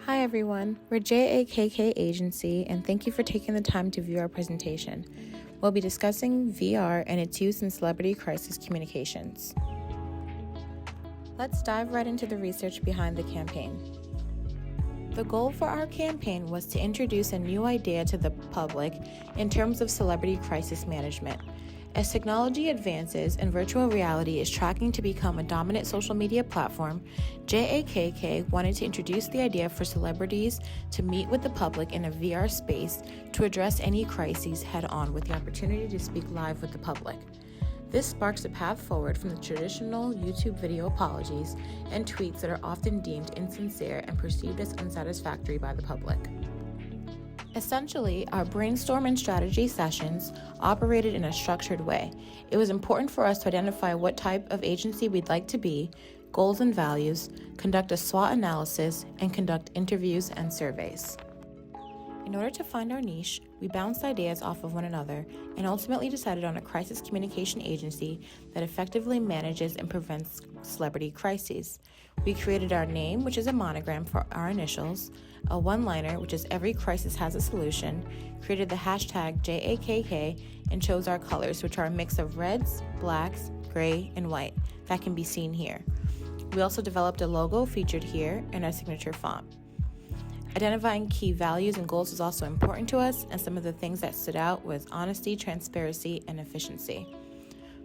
Hi everyone, we're JAKK Agency and thank you for taking the time to view our presentation. We'll be discussing VR and its use in celebrity crisis communications. Let's dive right into the research behind the campaign. The goal for our campaign was to introduce a new idea to the public in terms of celebrity crisis management. As technology advances and virtual reality is tracking to become a dominant social media platform, JAKK wanted to introduce the idea for celebrities to meet with the public in a VR space to address any crises head-on with the opportunity to speak live with the public. This sparks a path forward from the traditional YouTube video apologies and tweets that are often deemed insincere and perceived as unsatisfactory by the public. Essentially, our brainstorm and strategy sessions operated in a structured way. It was important for us to identify what type of agency we'd like to be, goals and values, conduct a SWOT analysis, and conduct interviews and surveys. In order to find our niche, we bounced ideas off of one another and ultimately decided on a crisis communication agency that effectively manages and prevents celebrity crises. We created our name, which is a monogram for our initials, a one-liner, which is every crisis has a solution, created the hashtag JAKK, and chose our colors, which are a mix of reds, blacks, gray, and white that can be seen here. We also developed a logo featured here and our signature font. Identifying key values and goals was also important to us, and some of the things that stood out was honesty, transparency, and efficiency.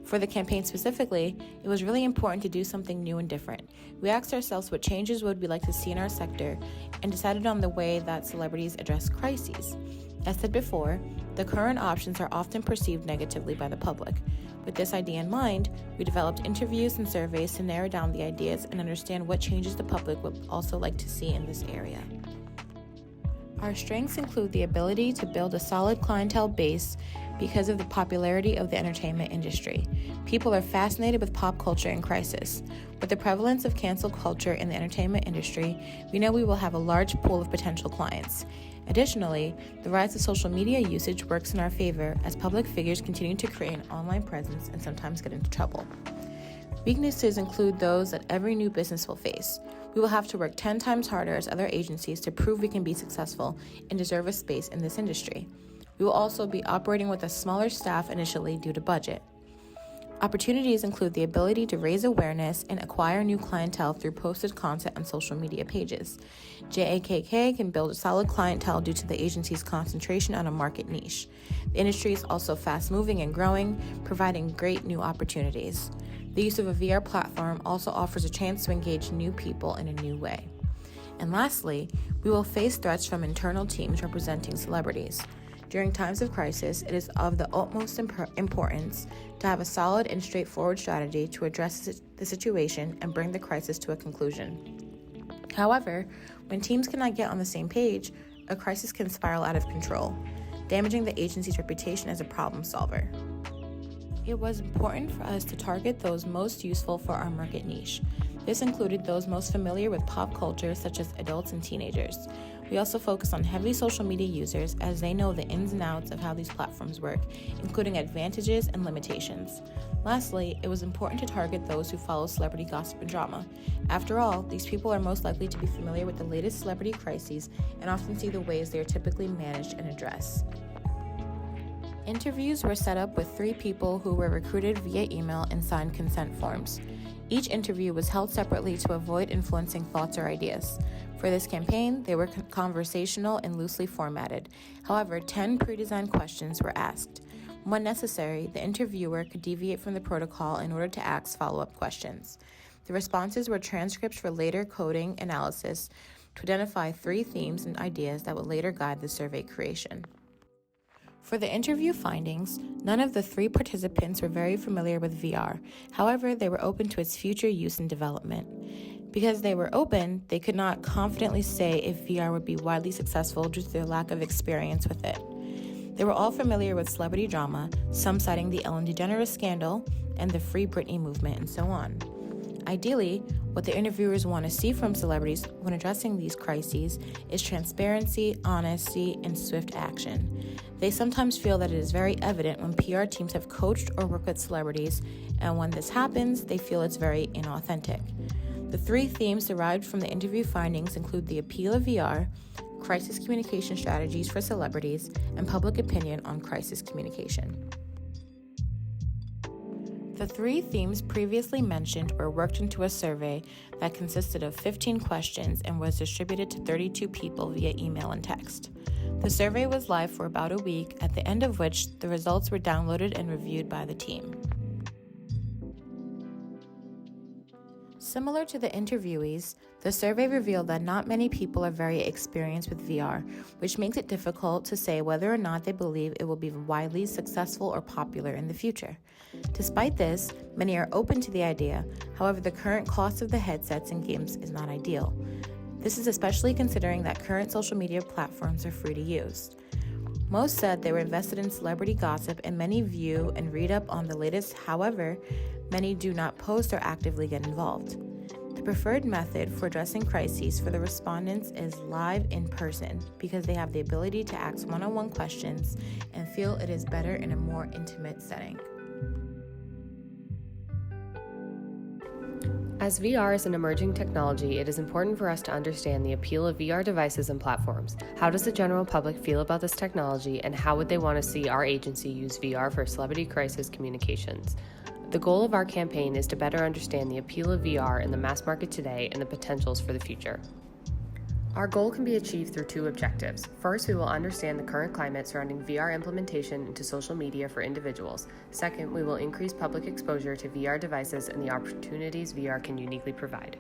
For the campaign specifically, it was really important to do something new and different. We asked ourselves what changes would we like to see in our sector and decided on the way that celebrities address crises. As said before, the current options are often perceived negatively by the public. With this idea in mind, we developed interviews and surveys to narrow down the ideas and understand what changes the public would also like to see in this area. Our strengths include the ability to build a solid clientele base because of the popularity of the entertainment industry. People are fascinated with pop culture and crisis. With the prevalence of cancel culture in the entertainment industry, we know we will have a large pool of potential clients. Additionally, the rise of social media usage works in our favor as public figures continue to create an online presence and sometimes get into trouble. Weaknesses include those that every new business will face. We will have to work 10 times harder as other agencies to prove we can be successful and deserve a space in this industry. We will also be operating with a smaller staff initially due to budget. Opportunities include the ability to raise awareness and acquire new clientele through posted content on social media pages. JAKK can build a solid clientele due to the agency's concentration on a market niche. The industry is also fast-moving and growing, providing great new opportunities. The use of a VR platform also offers a chance to engage new people in a new way. And lastly, we will face threats from internal teams representing celebrities. During times of crisis, it is of the utmost importance to have a solid and straightforward strategy to address the situation and bring the crisis to a conclusion. However, when teams cannot get on the same page, a crisis can spiral out of control, damaging the agency's reputation as a problem solver. It was important for us to target those most useful for our market niche. This included those most familiar with pop culture, such as adults and teenagers. We also focused on heavy social media users as they know the ins and outs of how these platforms work, including advantages and limitations. Lastly, it was important to target those who follow celebrity gossip and drama. After all, these people are most likely to be familiar with the latest celebrity crises and often see the ways they are typically managed and addressed. Interviews were set up with 3 people who were recruited via email and signed consent forms. Each interview was held separately to avoid influencing thoughts or ideas. For this campaign, they were conversational and loosely formatted. However, 10 pre-designed questions were asked. When necessary, the interviewer could deviate from the protocol in order to ask follow-up questions. The responses were transcripts for later coding analysis to identify 3 themes and ideas that would later guide the survey creation. For the interview findings, none of the 3 participants were very familiar with VR. However, they were open to its future use and development. Because they were open, they could not confidently say if VR would be widely successful due to their lack of experience with it. They were all familiar with celebrity drama, some citing the Ellen DeGeneres scandal and the Free Britney movement, and so on. Ideally, what the interviewers want to see from celebrities when addressing these crises is transparency, honesty, and swift action. They sometimes feel that it is very evident when PR teams have coached or worked with celebrities, and when this happens, they feel it's very inauthentic. The 3 themes derived from the interview findings include the appeal of VR, crisis communication strategies for celebrities, and public opinion on crisis communication. The 3 themes previously mentioned were worked into a survey that consisted of 15 questions and was distributed to 32 people via email and text. The survey was live for about a week, at the end of which the results were downloaded and reviewed by the team. Similar to the interviewees, the survey revealed that not many people are very experienced with VR, which makes it difficult to say whether or not they believe it will be widely successful or popular in the future. Despite this, many are open to the idea. However, the current cost of the headsets and games is not ideal. This is especially considering that current social media platforms are free to use. Most said they were invested in celebrity gossip, and many view and read up on the latest. However, many do not post or actively get involved. The preferred method for addressing crises for the respondents is live in person because they have the ability to ask one-on-one questions and feel it is better in a more intimate setting. As VR is an emerging technology, it is important for us to understand the appeal of VR devices and platforms. How does the general public feel about this technology, and how would they want to see our agency use VR for celebrity crisis communications? The goal of our campaign is to better understand the appeal of VR in the mass market today and the potentials for the future. Our goal can be achieved through 2 objectives. First, we will understand the current climate surrounding VR implementation into social media for individuals. Second, we will increase public exposure to VR devices and the opportunities VR can uniquely provide.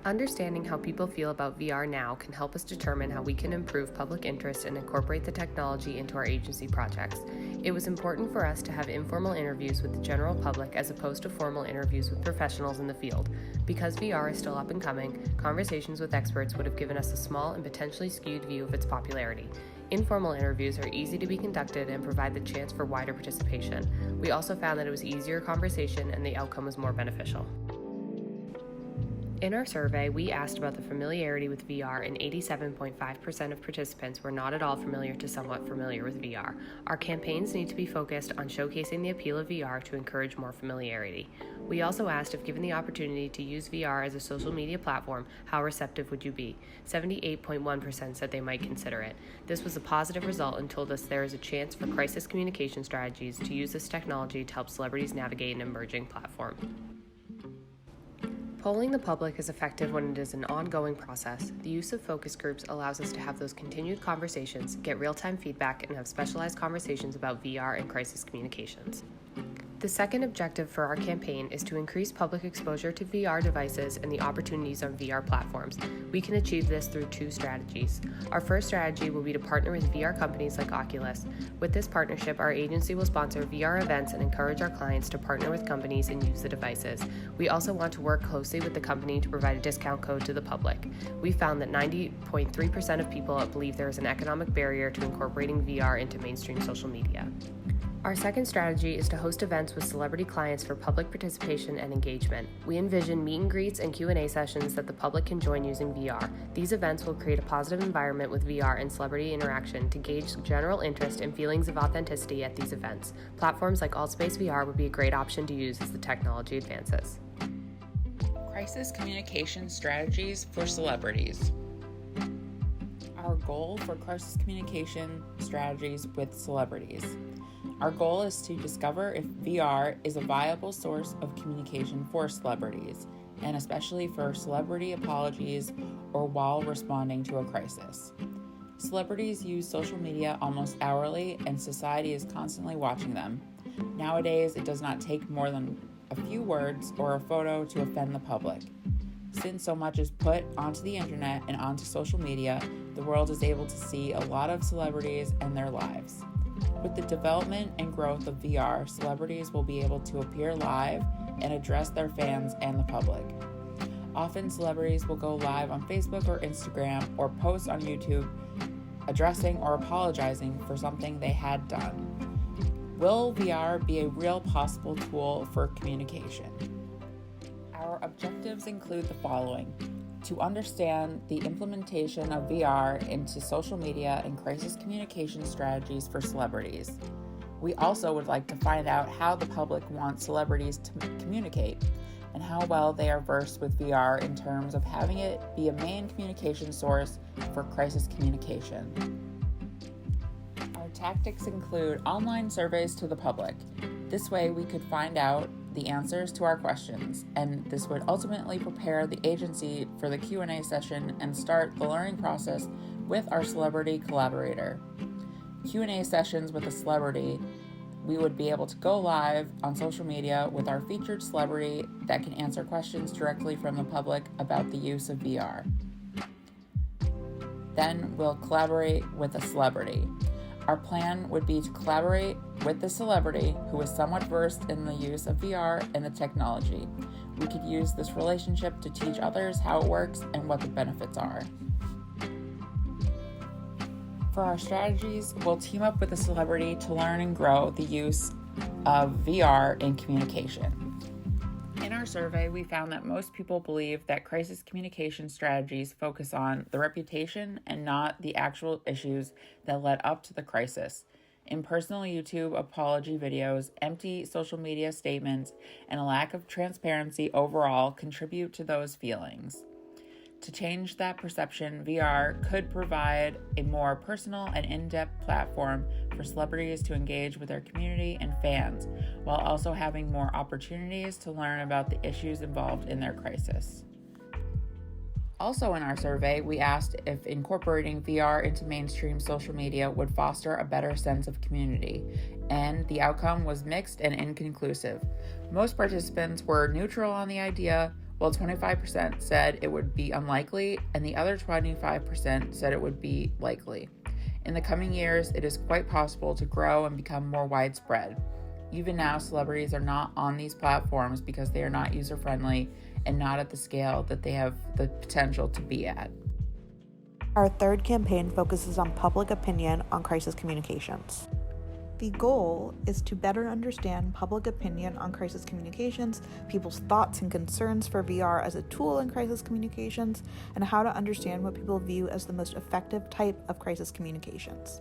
Understanding how people feel about VR now can help us determine how we can improve public interest and incorporate the technology into our agency projects. It was important for us to have informal interviews with the general public as opposed to formal interviews with professionals in the field. Because VR is still up and coming, conversations with experts would have given us a small and potentially skewed view of its popularity. Informal interviews are easy to be conducted and provide the chance for wider participation. We also found that it was easier conversation and the outcome was more beneficial. In our survey, we asked about the familiarity with VR, and 87.5% of participants were not at all familiar to somewhat familiar with VR. Our campaigns need to be focused on showcasing the appeal of VR to encourage more familiarity. We also asked if given the opportunity to use VR as a social media platform, how receptive would you be? 78.1% said they might consider it. This was a positive result and told us there is a chance for crisis communication strategies to use this technology to help celebrities navigate an emerging platform. Polling the public is effective when it is an ongoing process. The use of focus groups allows us to have those continued conversations, get real-time feedback, and have specialized conversations about VR and crisis communications. The second objective for our campaign is to increase public exposure to VR devices and the opportunities on VR platforms. We can achieve this through 2 strategies. Our first strategy will be to partner with VR companies like Oculus. With this partnership, our agency will sponsor VR events and encourage our clients to partner with companies and use the devices. We also want to work closely with the company to provide a discount code to the public. We found that 90.3% of people believe there is an economic barrier to incorporating VR into mainstream social media. Our second strategy is to host events with celebrity clients for public participation and engagement. We envision meet and greets and Q&A sessions that the public can join using VR. These events will create a positive environment with VR and celebrity interaction to gauge general interest and feelings of authenticity at these events. Platforms like Altspace VR would be a great option to use as the technology advances. Crisis communication strategies for celebrities. Our goal for crisis communication strategies with celebrities. Our goal is to discover if VR is a viable source of communication for celebrities, and especially for celebrity apologies or while responding to a crisis. Celebrities use social media almost hourly, and society is constantly watching them. Nowadays, it does not take more than a few words or a photo to offend the public. Since so much is put onto the internet and onto social media, the world is able to see a lot of celebrities and their lives. With the development and growth of VR, celebrities will be able to appear live and address their fans and the public. Often, celebrities will go live on Facebook or Instagram or post on YouTube addressing or apologizing for something they had done. Will VR be a real possible tool for communication? Our objectives include the following: to understand the implementation of VR into social media and crisis communication strategies for celebrities. We also would like to find out how the public wants celebrities to communicate and how well they are versed with VR in terms of having it be a main communication source for crisis communication. Our tactics include online surveys to the public. This way we could find out the answers to our questions, and this would ultimately prepare the agency for the Q&A session and start the learning process with our celebrity collaborator. Q&A sessions with a celebrity, we would be able to go live on social media with our featured celebrity that can answer questions directly from the public about the use of VR. Then we'll collaborate with a celebrity. Our plan would be to collaborate with the celebrity who is somewhat versed in the use of VR and the technology. We could use this relationship to teach others how it works and what the benefits are. For our strategies, we'll team up with a celebrity to learn and grow the use of VR in communication. In our survey, we found that most people believe that crisis communication strategies focus on the reputation and not the actual issues that led up to the crisis. Impersonal YouTube apology videos, empty social media statements, and a lack of transparency overall contribute to those feelings. To change that perception, VR could provide a more personal and in-depth platform for celebrities to engage with their community and fans, while also having more opportunities to learn about the issues involved in their crisis. Also in our survey, we asked if incorporating VR into mainstream social media would foster a better sense of community, and the outcome was mixed and inconclusive. Most participants were neutral on the idea, while 25% said it would be unlikely, and the other 25% said it would be likely. In the coming years, it is quite possible to grow and become more widespread. Even now, celebrities are not on these platforms because they are not user-friendly and not at the scale that they have the potential to be at. Our third campaign focuses on public opinion on crisis communications. The goal is to better understand public opinion on crisis communications, people's thoughts and concerns for VR as a tool in crisis communications, and how to understand what people view as the most effective type of crisis communications.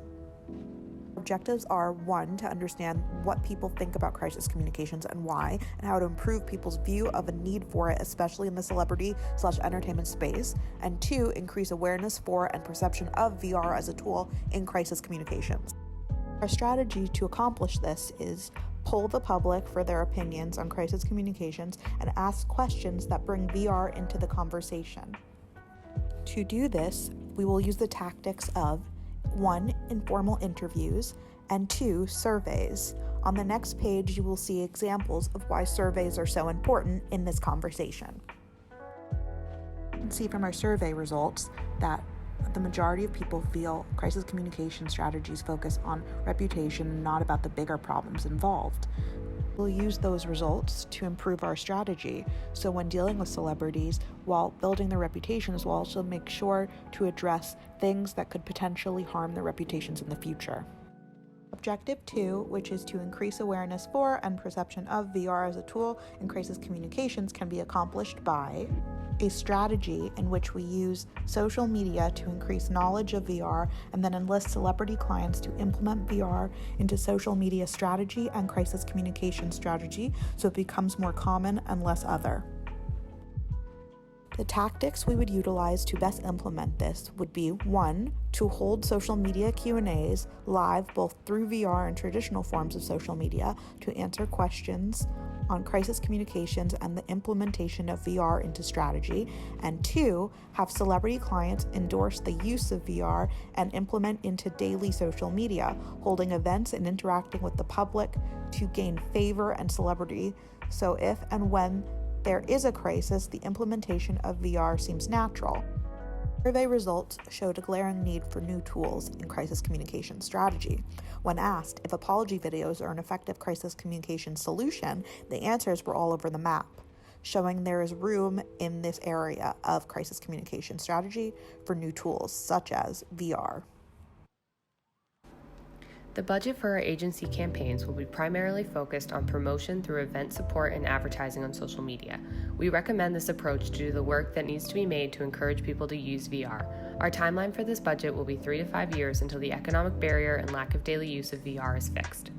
Objectives are 1, to understand what people think about crisis communications and why, and how to improve people's view of a need for it, especially in the celebrity/entertainment space, and 2, increase awareness for and perception of VR as a tool in crisis communications. Our strategy to accomplish this is poll the public for their opinions on crisis communications and ask questions that bring VR into the conversation. To do this, we will use the tactics of 1, informal interviews, and 2, surveys. On the next page, you will see examples of why surveys are so important in this conversation. You can see from our survey results that the majority of people feel crisis communication strategies focus on reputation and not about the bigger problems involved. We'll use those results to improve our strategy, so when dealing with celebrities, while building their reputations, we'll also make sure to address things that could potentially harm their reputations in the future. Objective 2, which is to increase awareness for and perception of VR as a tool in crisis communications, can be accomplished by a strategy in which we use social media to increase knowledge of VR and then enlist celebrity clients to implement VR into social media strategy and crisis communication strategy so it becomes more common and less other. The tactics we would utilize to best implement this would be 1, to hold social media Q&As live both through VR and traditional forms of social media to answer questions on crisis communications and the implementation of VR into strategy, and 2, have celebrity clients endorse the use of VR and implement into daily social media, holding events and interacting with the public to gain favor and celebrity, so if and when there is a crisis, the implementation of VR seems natural. Survey results showed a glaring need for new tools in crisis communication strategy. When asked if apology videos are an effective crisis communication solution, the answers were all over the map, showing there is room in this area of crisis communication strategy for new tools such as VR. The budget for our agency campaigns will be primarily focused on promotion through event support and advertising on social media. We recommend this approach due to the work that needs to be made to encourage people to use VR. Our timeline for this budget will be 3 to 5 years until the economic barrier and lack of daily use of VR is fixed.